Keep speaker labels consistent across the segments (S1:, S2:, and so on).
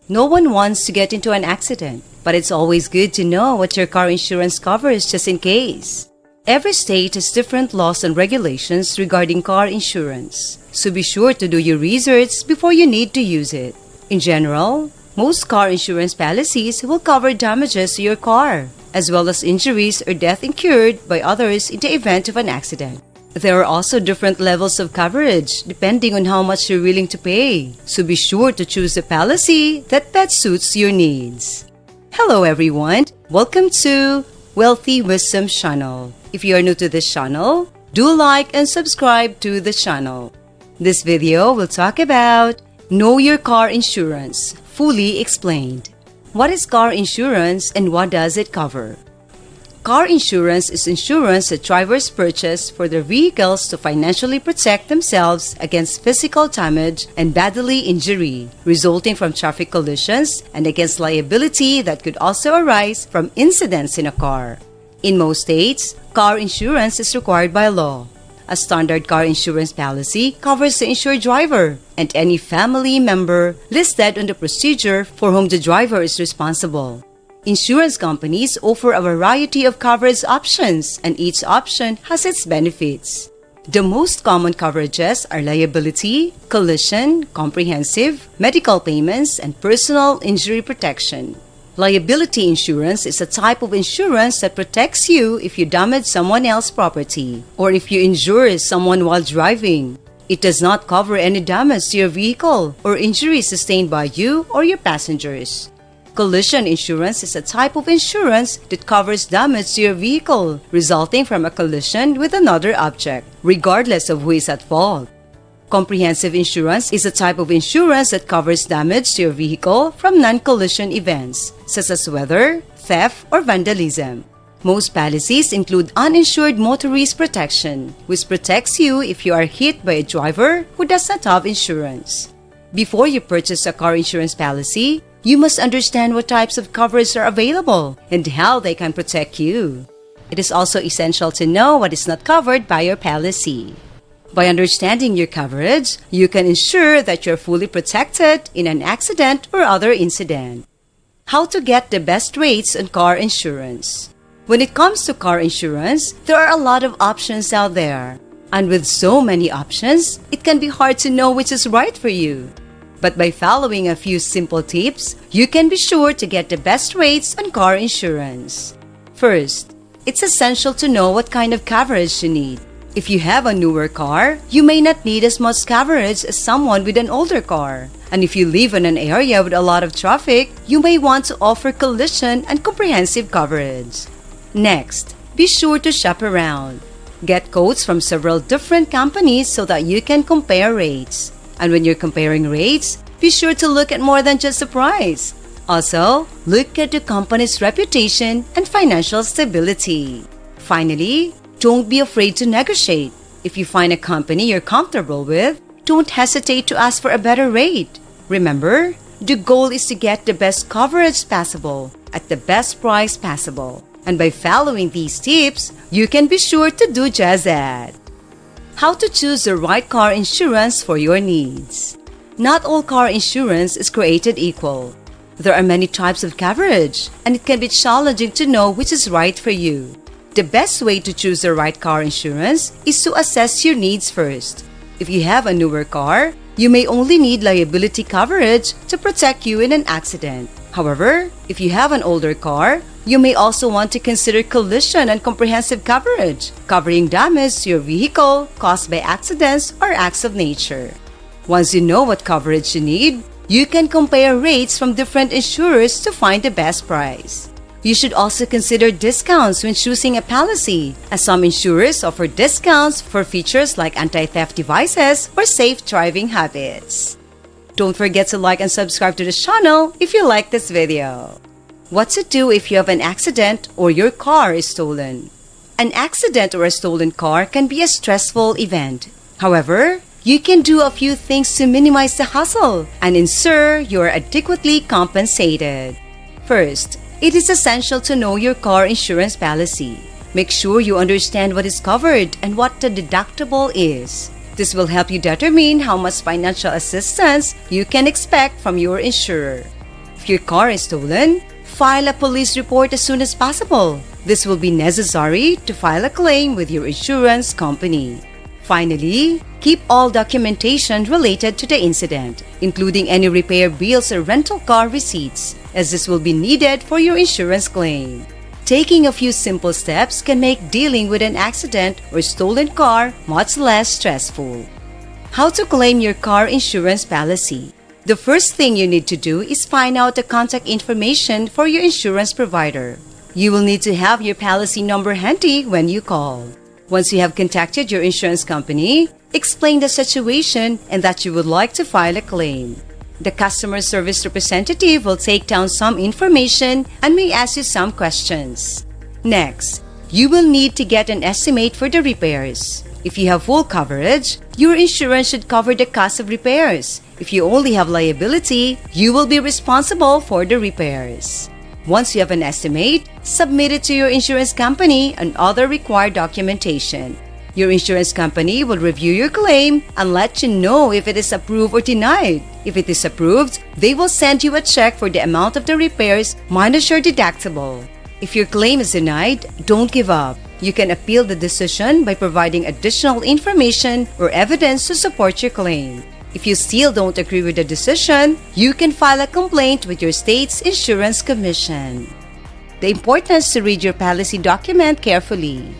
S1: No one wants to get into an accident, but it's always good to know what your car insurance covers just in case. Every state has different laws and regulations regarding car insurance, so be sure to do your research before you need to use it. In general, most car insurance policies will cover damages to your car, as well as injuries or death incurred by others in the event of an accident. There are also different levels of coverage depending on how much you're willing to pay, so be sure to choose a policy that best suits your needs. Hello everyone, welcome to Wealthy Wisdom Channel. If you are new to this channel, do like and subscribe to the channel. This video will talk about Know Your Car Insurance, fully explained. What is car insurance and what does it cover? Car insurance is insurance that drivers purchase for their vehicles to financially protect themselves against physical damage and bodily injury resulting from traffic collisions and against liability that could also arise from incidents in a car. In most states, car insurance is required by law. A standard car insurance policy covers the insured driver and any family member listed on the procedure for whom the driver is responsible. Insurance companies offer a variety of coverage options, and each option has its benefits. The most common coverages are liability, collision, comprehensive, medical payments, and personal injury protection. Liability insurance is a type of insurance that protects you if you damage someone else's property or if you injure someone while driving. It does not cover any damage to your vehicle or injuries sustained by you or your passengers. Collision insurance is a type of insurance that covers damage to your vehicle resulting from a collision with another object, regardless of who is at fault. Comprehensive insurance is a type of insurance that covers damage to your vehicle from non-collision events, such as weather, theft, or vandalism. Most policies include uninsured motorist protection, which protects you if you are hit by a driver who does not have insurance. Before you purchase a car insurance policy, you must understand what types of coverage are available and how they can protect you. It is also essential to know what is not covered by your policy. By understanding your coverage, you can ensure that you're fully protected in an accident or other incident. How to get the best rates on car insurance. When it comes to car insurance, there are a lot of options out there. And with so many options, it can be hard to know which is right for you. But by following a few simple tips, you can be sure to get the best rates on car insurance. First, it's essential to know what kind of coverage you need. If you have a newer car, you may not need as much coverage as someone with an older car. And if you live in an area with a lot of traffic, you may want to offer collision and comprehensive coverage. Next, be sure to shop around. Get quotes from several different companies so that you can compare rates. And when you're comparing rates, be sure to look at more than just the price. Also, look at the company's reputation and financial stability. Finally, don't be afraid to negotiate. If you find a company you're comfortable with, don't hesitate to ask for a better rate. Remember, the goal is to get the best coverage possible at the best price possible. And by following these tips, you can be sure to do just that. How to choose the right car insurance for your needs. Not all car insurance is created equal. There are many types of coverage, and it can be challenging to know which is right for you. The best way to choose the right car insurance is to assess your needs first. If you have a newer car, you may only need liability coverage to protect you in an accident. However, if you have an older car, you may also want to consider collision and comprehensive coverage, covering damage to your vehicle caused by accidents or acts of nature. Once you know what coverage you need, you can compare rates from different insurers to find the best price. You should also consider discounts when choosing a policy, as some insurers offer discounts for features like anti-theft devices or safe driving habits. Don't forget to like and subscribe to the channel if you like this video. What to do if you have an accident or your car is stolen. An accident or a stolen car can be a stressful event. However, you can do a few things to minimize the hassle and ensure you are adequately compensated. First, it is essential to know your car insurance policy. Make sure you understand what is covered and what the deductible is. This will help you determine how much financial assistance you can expect from your insurer. If your car is stolen, file a police report as soon as possible. This will be necessary to file a claim with your insurance company. Finally, keep all documentation related to the incident, including any repair bills or rental car receipts, as this will be needed for your insurance claim. Taking a few simple steps can make dealing with an accident or stolen car much less stressful. How to claim your car insurance policy? The first thing you need to do is find out the contact information for your insurance provider. You will need to have your policy number handy when you call. Once you have contacted your insurance company, explain the situation and that you would like to file a claim. The customer service representative will take down some information and may ask you some questions. Next, you will need to get an estimate for the repairs. If you have full coverage, your insurance should cover the cost of repairs. If you only have liability, you will be responsible for the repairs. Once you have an estimate, submit it to your insurance company and other required documentation. Your insurance company will review your claim and let you know if it is approved or denied. If it is approved, they will send you a check for the amount of the repairs minus your deductible. If your claim is denied, don't give up. You can appeal the decision by providing additional information or evidence to support your claim. If you still don't agree with the decision, you can file a complaint with your state's insurance commission. The importance to read your policy document carefully.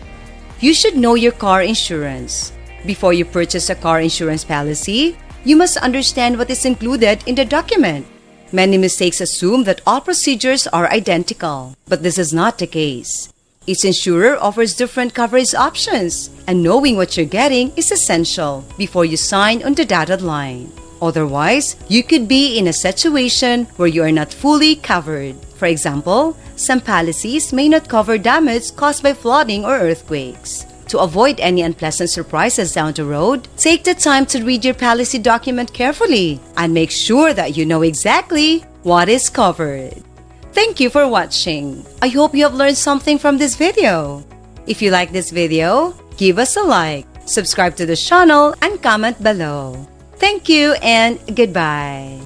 S1: You should know your car insurance. Before you purchase a car insurance policy, you must understand what is included in the document. Many mistakes assume that all procedures are identical, but this is not the case. Each insurer offers different coverage options, and knowing what you're getting is essential before you sign on the dotted line. Otherwise, you could be in a situation where you are not fully covered. For example, some policies may not cover damage caused by flooding or earthquakes. To avoid any unpleasant surprises down the road, take the time to read your policy document carefully and make sure that you know exactly what is covered. Thank you for watching. I hope you have learned something from this video. If you like this video, give us a like, subscribe to the channel, and comment below. Thank you and goodbye.